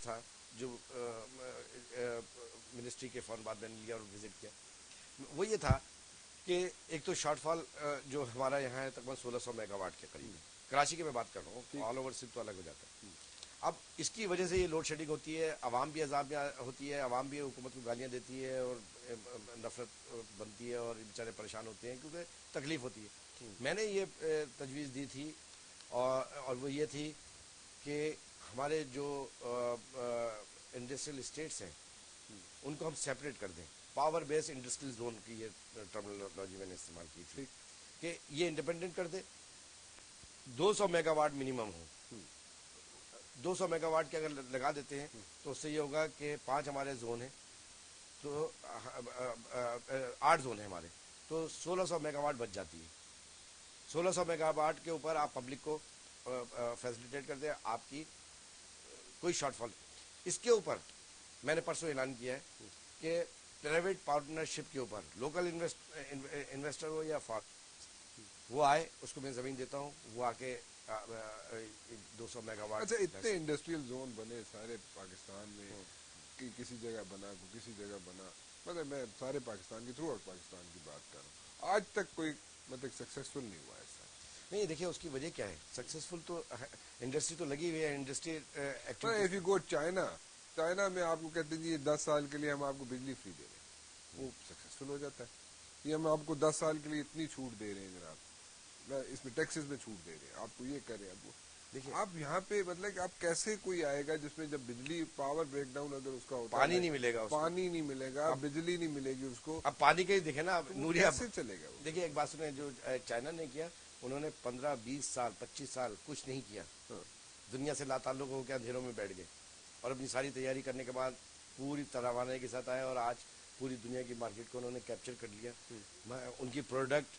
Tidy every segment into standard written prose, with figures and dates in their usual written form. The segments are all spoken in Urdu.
تھا جو منسٹری کے فوراً بعد میں نے لیا اور وزٹ کیا، وہ یہ تھا کہ ایک تو شارٹ فال جو ہمارا یہاں ہے تقریباً 1600 میگا واٹ کے قریب ہے، کراچی کی میں بات کر رہا ہوں، آل اوور صرف تو الگ ہو جاتا ہے. اب اس کی وجہ سے یہ لوڈ شیڈنگ ہوتی ہے، عوام بھی عذاب میں ہوتی ہے، عوام بھی حکومت کو گالیاں دیتی ہے اور نفرت بنتی ہے اور بیچارے پریشان ہوتے ہیں کیونکہ تکلیف ہوتی ہے. میں نے یہ تجویز دی تھی اور وہ یہ تھی کہ ہمارے جو انڈسٹریل اسٹیٹس ہیں ان کو ہم سیپریٹ کر دیں. پاور بیس انڈسٹریل زون کی یہ ٹرمینالوجی میں نے استعمال کی تھی کہ یہ انڈیپینڈنٹ کر دے، 200 mega what minimum who. 200 mega what کے اگر لگا دیتے ہیں تو اس سے یہ ہوگا کہ 5 ہمارے زون ہیں، تو 8 زون ہیں ہمارے، تو 1600 میگا واٹ بچ جاتی ہے. 1600 میگا واٹ کے اوپر آپ پبلک کو فیسلیٹیٹ کر دیں، آپ کی کوئی شارٹ فال. اس کے اوپر میں نے پرسوں اعلان کیا ہے کہ پرائیویٹ پارٹنرشپ کے اوپر لوکل انویسٹر ہو یا وہ آئے، اس کو میں زمین دیتا ہوں، وہ آ کے 200 میگا واٹ. اچھا، اتنے انڈسٹریل زون بنے سارے پاکستان میں، کسی جگہ بنا کسی جگہ بنا، مطلب میں سارے پاکستان کی تھرو آؤٹ پاکستان کی بات کر رہا ہوں، آج تک کوئی مطلب سکسیسفل نہیں ہوا ایسا. نہیں دیکھیے اس کی وجہ کیا ہے، سکسیزفل تو انڈسٹری تو لگی ہوئی ہے، industry if you go China میں آپ کو کہتے ہیں جی 10 سال کے لیے ہم آپ کو بجلی فری دے رہے ہیں، وہ سکسیسفل ہو جاتا ہے. یہ ہم آپ کو 10 سال کے لیے اتنی چھوٹ دے رہے ہیں جناب، اس میں ٹیکسز میں چھوٹ دے رہے ہیں، آپ کو یہ کریں. آپ کو دیکھیے آپ یہاں پہ مطلب کہ آپ کیسے کوئی آئے گا جس میں جب بجلی پاور بریک ڈاؤن اگر اس کا ہوتا ہے، پانی نہیں ملے گا، پانی نہیں ملے گا، بجلی نہیں ملے گی اس کو، اب پانی کے ہی دیکھیں نا نوریا کیسے چلے گا. دیکھیے ایک بات سنیں، جو چائنا نے کیا انہوں نے 15 20 سال 25 سال کچھ نہیں کیا، دنیا سے لا تعلق ہو کے اندھیروں میں بیٹھ گئے اور اپنی ساری تیاری کرنے کے بعد پوری توانائی کے ساتھ آئے اور آج پوری دنیا کی مارکیٹ کو انہوں نے کیپچر کر لیا. ان کی پروڈکٹ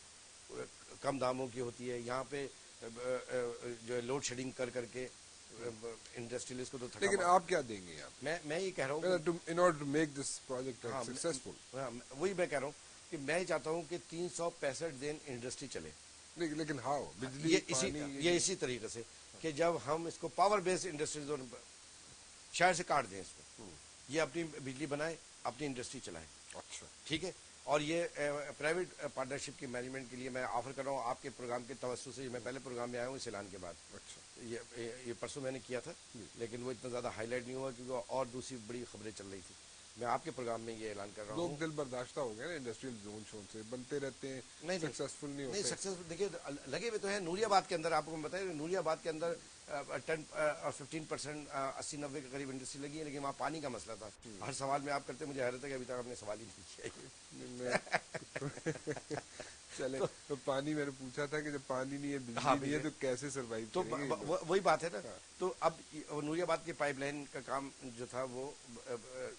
کم داموں کی ہوتی ہے، یہاں پہ جو ہے لوڈ شیڈنگ کر کر کے انڈسٹریلسٹ کو تو تھکا. لیکن آپ کیا دیں گے آپ میں یہ کہہ رہا ہوں in order to make this project successful? وہی میں کہہ رہا ہوں کہ میں چاہتا ہوں کہ 365 دن انڈسٹری چلے. لیکن ہاؤ بجلی پانی یہ اسی طریقے سے کہ جب ہم اس کو پاور بیس انڈسٹری زون شہر سے کاٹ دیں، اس کو یہ اپنی بجلی بنائے، اپنی انڈسٹری چلائے. اچھا ٹھیک ہے. اور یہ پرائیویٹ پارٹنرشپ کی مینجمنٹ کے لیے میں آفر کر رہا ہوں آپ کے پروگرام کے توسط سے. میں پہلے پروگرام میں آیا ہوں اس اعلان کے بعد. اچھا یہ پرسوں میں نے کیا تھا لیکن وہ اتنا زیادہ ہائی لائٹ نہیں ہوا کیونکہ اور دوسری بڑی خبریں چل رہی تھی. میں آپ کے پروگرام میں یہ اعلان کر رہا ہوں. لوگ دل برداشتہ ہو گئے نا انڈسٹریل زون شون سے، بنتے رہتے ہیں، سکسیسفل نہیں ہوتے. سکسیسفل دیکھیے لگے ہوئے تو ہیں. نوری آباد کے اندر آپ کو بتائیں، نوری آباد کے اندر 10 اور 15% 80-90 کے قریب انڈسٹری لگی ہے، لیکن وہاں پانی کا مسئلہ تھا. ہر سوال میں آپ کرتے مجھے حیرت ہے کہ ابھی تک آپ نے سوال ہی نہیں کیا. چلے تو پانی میں نے پوچھا تھا کہ جب پانی نہیں ہے بجلی نہیں ہے تو کیسے سروائیو تو کریں گے؟ وہی بات ہے نا. تو اب نوری آباد کی پائپ لائن کا کام جو تھا وہ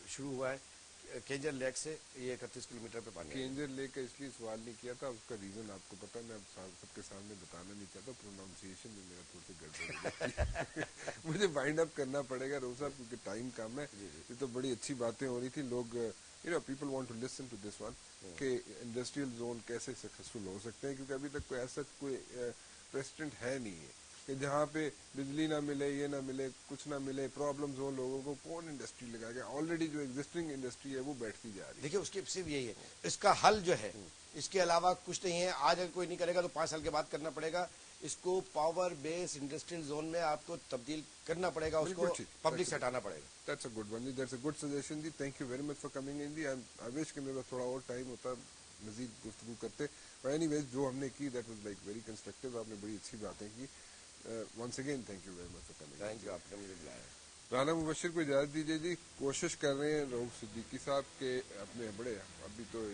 شروع ہوا ہے کینجر لیک سے. یہ 31 کلومیٹر پہ پانی. کینجر لیک کا اس لیے سوال نہیں کیا تھا، اس کا ریزن آپ کو پتا، میں سب کے سامنے بتانا نہیں چاہتا، پروناؤنسیشن میں میرا تھوڑی سی گڑبڑ ہو جاتی ہے. مجھے وائنڈ اپ کرنا پڑے گا روز صاحب کیونکہ ٹائم کم ہے. یہ تو بڑی اچھی باتیں ہو رہی تھی، لوگ people want to listen to this one کہ انڈسٹریل زون کیسے سکسیسفل ہو سکتے ہیں، کیونکہ ابھی تک کوئی ایسا کوئی پریسیڈنٹ ہے نہیں ہے کہ جہاں پہ بجلی نہ ملے، یہ نہ ملے، کچھ نہ ملے، پرابلمز ہو لوگوں کو. کون انڈسٹری لگا کے آلریڈی جو ایگزسٹنگ انڈسٹری ہے وہ بیٹھتی جا رہی ہے. دیکھیے اس کی صرف یہی ہے، اس کا حل جو ہے اس کے علاوہ کچھ نہیں ہے. آج اگر کوئی نہیں کرے گا تو 5 سال کے بعد کرنا پڑے گا. اس کو پاور بیس انڈسٹریل زون میں آپ کو تبدیل کرنا پڑے گا، اس کو پبلک سے ہٹانا پڑے گا. That's a good one G, that's a good suggestion G. Thank you very much for coming in G. I wish کہ میرے پاس تھوڑا اور ٹائم ہوتا مزید گفتگو کرتے. But anyways جو ہم نے کی that was like very constructive. آپ نے بڑی اچھی باتیں کی. Once again thank you very much for coming. Thank you, آپ نے مجھے بلایا. رانا مبشر کو اجازت دیجیے جی. کوشش کر رہے ہیں رؤوف صدیقی صاحب کے اپنے بڑے ابھی تو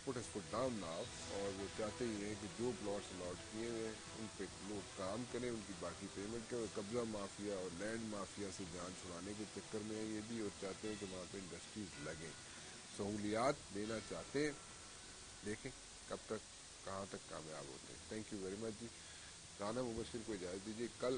put his foot down now, اور وہ چاہتے ہی ہیں کہ جو پلاٹس الاٹ کیے ہوئے ان پہ لوگ کام کریں، ان کی باقی پیمنٹ کریں. قبضہ مافیا اور لینڈ مافیا سے جان چھڑانے کے چکر میں یہ بھی، اور چاہتے ہیں کہ وہاں پہ انڈسٹریز لگیں، سہولیات دینا چاہتے ہیں. دیکھیں کب تک کہاں تک کامیاب ہوتے ہیں. تھینک یو ویری مچ جی. رانا مبشر کو اجازت دیجیے. کل